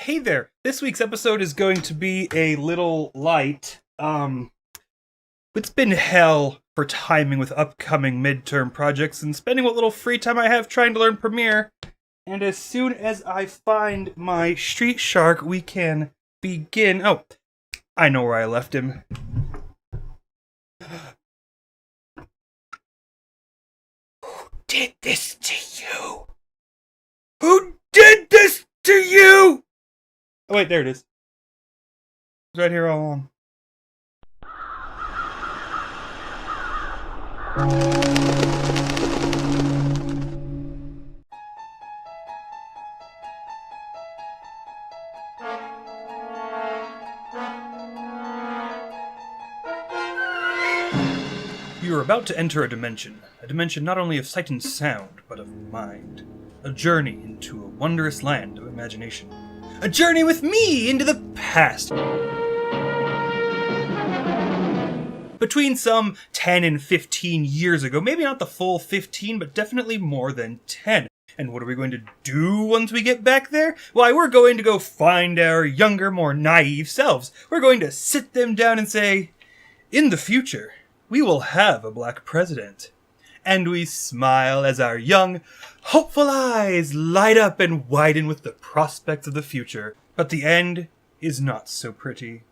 Hey there! This week's episode is going to be a little light. It's been hell for timing with upcoming midterm projects and spending what little free time I have trying to learn Premiere. And as soon as I find my Street Shark, we can begin. Oh, I know where I left him. Who did this to you? Who did this to you? Oh wait, there it is. It's right here all along. You are about to enter a dimension not only of sight and sound, but of mind. A journey into a wondrous land of imagination. A journey with me into the past. Between some 10 and 15 years ago, maybe not the full 15, but definitely more than 10. And what are we going to do once we get back there? Why, we're going to go find our younger, more naive selves. We're going to sit them down and say, in the future, we will have a black president. And we smile as our young, hopeful eyes light up and widen with the prospects of the future. But the end is not so pretty.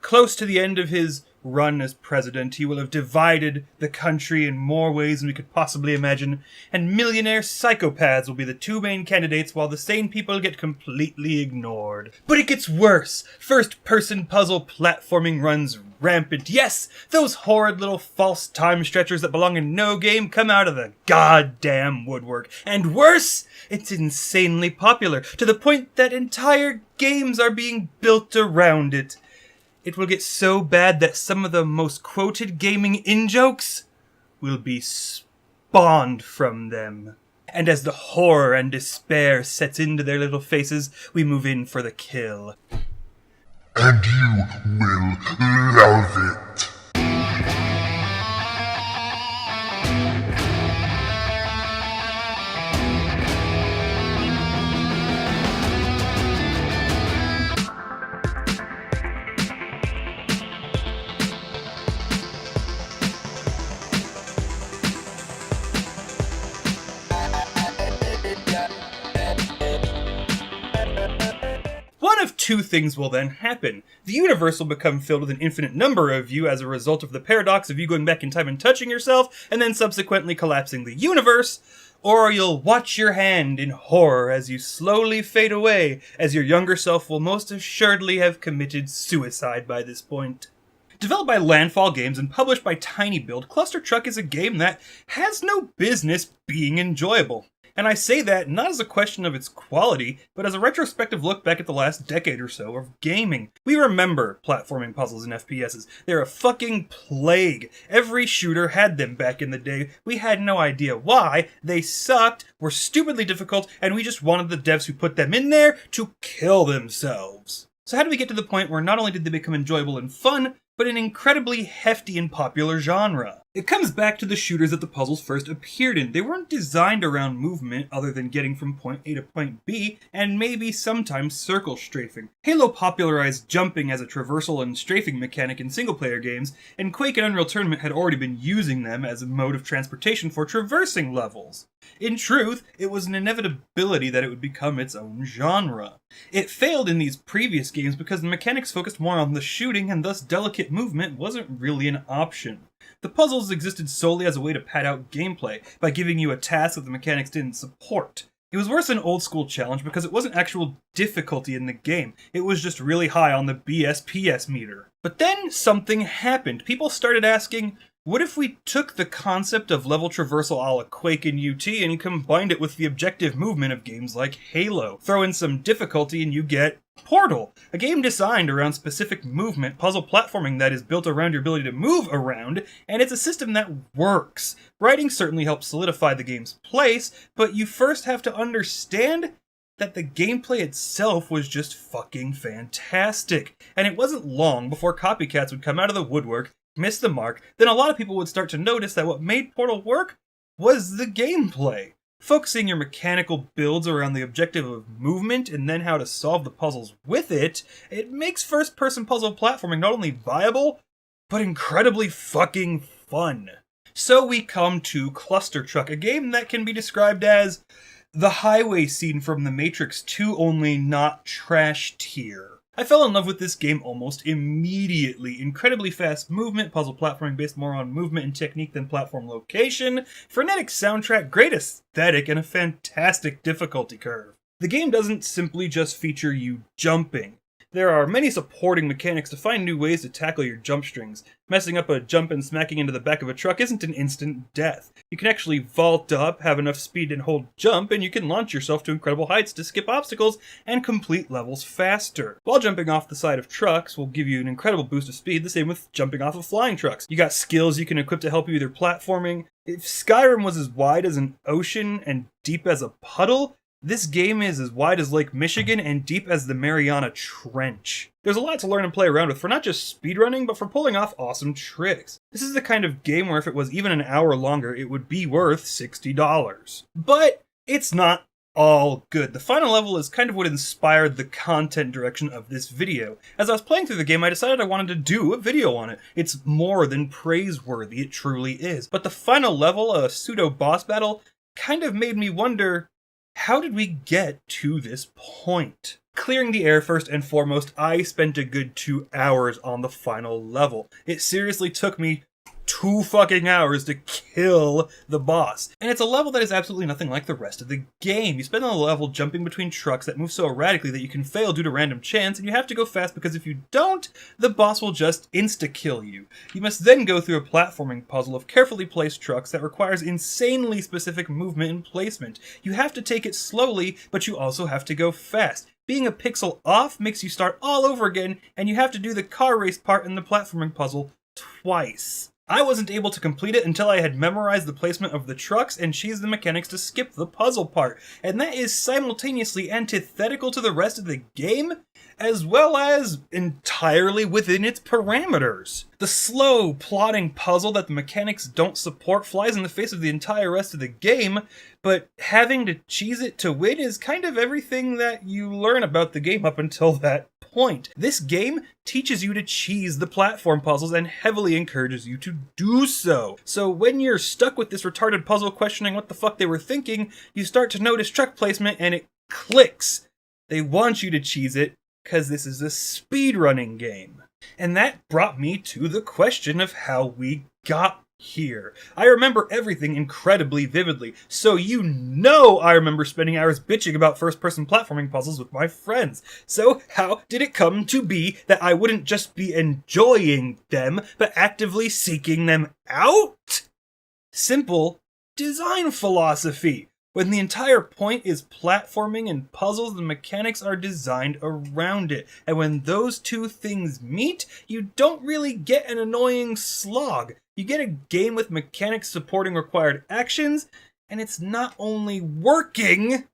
Close to the end of his run as president, he will have divided the country in more ways than we could possibly imagine, and millionaire psychopaths will be the two main candidates while the sane people get completely ignored. But it gets worse! First-person puzzle platforming runs rampant. Yes, those horrid little false time stretchers that belong in no game come out of the goddamn woodwork. And worse, it's insanely popular, to the point that entire games are being built around it. It will get so bad that some of the most quoted gaming in-jokes will be spawned from them. And as the horror and despair sets into their little faces, we move in for the kill. And you will love it. One of two things will then happen. The universe will become filled with an infinite number of you as a result of the paradox of you going back in time and touching yourself, and then subsequently collapsing the universe, or you'll watch your hand in horror as you slowly fade away, as your younger self will most assuredly have committed suicide by this point. Developed by Landfall Games and published by Tiny Build, Clustertruck is a game that has no business being enjoyable. And I say that not as a question of its quality, but as a retrospective look back at the last decade or so of gaming. We remember platforming puzzles and FPSs. They're a fucking plague. Every shooter had them back in the day. We had no idea why. They sucked, were stupidly difficult, and we just wanted the devs who put them in there to kill themselves. So how do we get to the point where not only did they become enjoyable and fun, but an incredibly hefty and popular genre? It comes back to the shooters that the puzzles first appeared in. They weren't designed around movement other than getting from point A to point B, and maybe sometimes circle strafing. Halo popularized jumping as a traversal and strafing mechanic in single-player games, and Quake and Unreal Tournament had already been using them as a mode of transportation for traversing levels. In truth, it was an inevitability that it would become its own genre. It failed in these previous games because the mechanics focused more on the shooting, and thus delicate movement wasn't really an option. The puzzles existed solely as a way to pad out gameplay, by giving you a task that the mechanics didn't support. It was worse than Old School Challenge because it wasn't actual difficulty in the game, it was just really high on the BSPS meter. But then something happened. People started asking, what if we took the concept of level traversal a la Quake and UT and combined it with the objective movement of games like Halo? Throw in some difficulty and you get Portal, a game designed around specific movement, puzzle platforming that is built around your ability to move around, and it's a system that works. Writing certainly helps solidify the game's place, but you first have to understand that the gameplay itself was just fucking fantastic. And it wasn't long before copycats would come out of the woodwork, miss the mark, then a lot of people would start to notice that what made Portal work was the gameplay. Focusing your mechanical builds around the objective of movement and then how to solve the puzzles with it, it makes first-person puzzle platforming not only viable, but incredibly fucking fun. So we come to Clustertruck, a game that can be described as the highway scene from The Matrix 2, only not trash tier. I fell in love with this game almost immediately. Incredibly fast movement, puzzle platforming based more on movement and technique than platform location, frenetic soundtrack, great aesthetic, and a fantastic difficulty curve. The game doesn't simply just feature you jumping. There are many supporting mechanics to find new ways to tackle your jump strings. Messing up a jump and smacking into the back of a truck isn't an instant death. You can actually vault up, have enough speed and hold jump, and you can launch yourself to incredible heights to skip obstacles and complete levels faster. While jumping off the side of trucks will give you an incredible boost of speed, the same with jumping off of flying trucks. You got skills you can equip to help you either platforming. If Skyrim was as wide as an ocean and deep as a puddle, this game is as wide as Lake Michigan and deep as the Mariana Trench. There's a lot to learn and play around with for not just speedrunning, but for pulling off awesome tricks. This is the kind of game where if it was even an hour longer, it would be worth $60. But it's not all good. The final level is kind of what inspired the content direction of this video. As I was playing through the game, I decided I wanted to do a video on it. It's more than praiseworthy, it truly is. But the final level, a pseudo-boss battle, kind of made me wonder, how did we get to this point? Clearing the air first and foremost, I spent a good 2 hours on the final level. It seriously took me 2 fucking hours to kill the boss. And it's a level that is absolutely nothing like the rest of the game. You spend the level jumping between trucks that move so erratically that you can fail due to random chance, and you have to go fast because if you don't, the boss will just insta-kill you. You must then go through a platforming puzzle of carefully placed trucks that requires insanely specific movement and placement. You have to take it slowly, but you also have to go fast. Being a pixel off makes you start all over again, and you have to do the car race part in the platforming puzzle twice. I wasn't able to complete it until I had memorized the placement of the trucks and cheesed the mechanics to skip the puzzle part, and that is simultaneously antithetical to the rest of the game, as well as entirely within its parameters. The slow, plodding puzzle that the mechanics don't support flies in the face of the entire rest of the game, but having to cheese it to win is kind of everything that you learn about the game up until that point. This game teaches you to cheese the platform puzzles and heavily encourages you to do so. So when you're stuck with this retarded puzzle questioning what the fuck they were thinking, you start to notice truck placement and it clicks. They want you to cheese it because this is a speedrunning game. And that brought me to the question of how we got here. I remember everything incredibly vividly, so you know I remember spending hours bitching about first-person platforming puzzles with my friends. So how did it come to be that I wouldn't just be enjoying them, but actively seeking them out? Simple design philosophy. When the entire point is platforming and puzzles, the mechanics are designed around it. And when those two things meet, you don't really get an annoying slog. You get a game with mechanics supporting required actions, and it's not only working,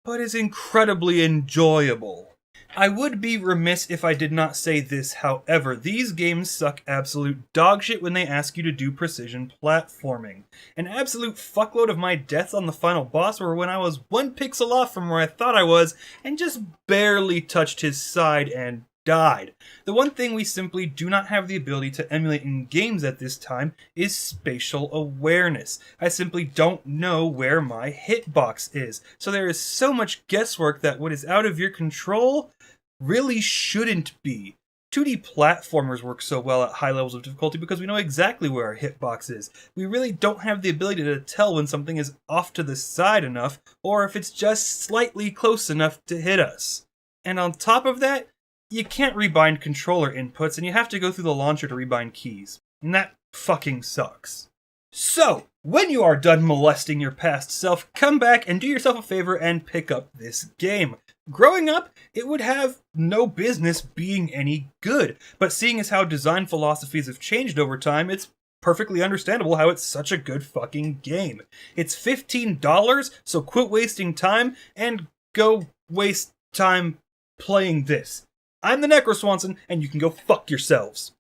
but is incredibly enjoyable. I would be remiss if I did not say this, however, these games suck absolute dogshit when they ask you to do precision platforming. An absolute fuckload of my deaths on the final boss were when I was 1 pixel off from where I thought I was, and just barely touched his side and died. The one thing we simply do not have the ability to emulate in games at this time is spatial awareness. I simply don't know where my hitbox is, so there is so much guesswork that what is out of your control really shouldn't be. 2D platformers work so well at high levels of difficulty because we know exactly where our hitbox is. We really don't have the ability to tell when something is off to the side enough, or if it's just slightly close enough to hit us. And on top of that, you can't rebind controller inputs, and you have to go through the launcher to rebind keys. And that fucking sucks. So, when you are done molesting your past self, come back and do yourself a favor and pick up this game. Growing up, it would have no business being any good, but seeing as how design philosophies have changed over time, it's perfectly understandable how it's such a good fucking game. It's $15, so quit wasting time and go waste time playing this. I'm the TheNecroswanson, and you can go fuck yourselves.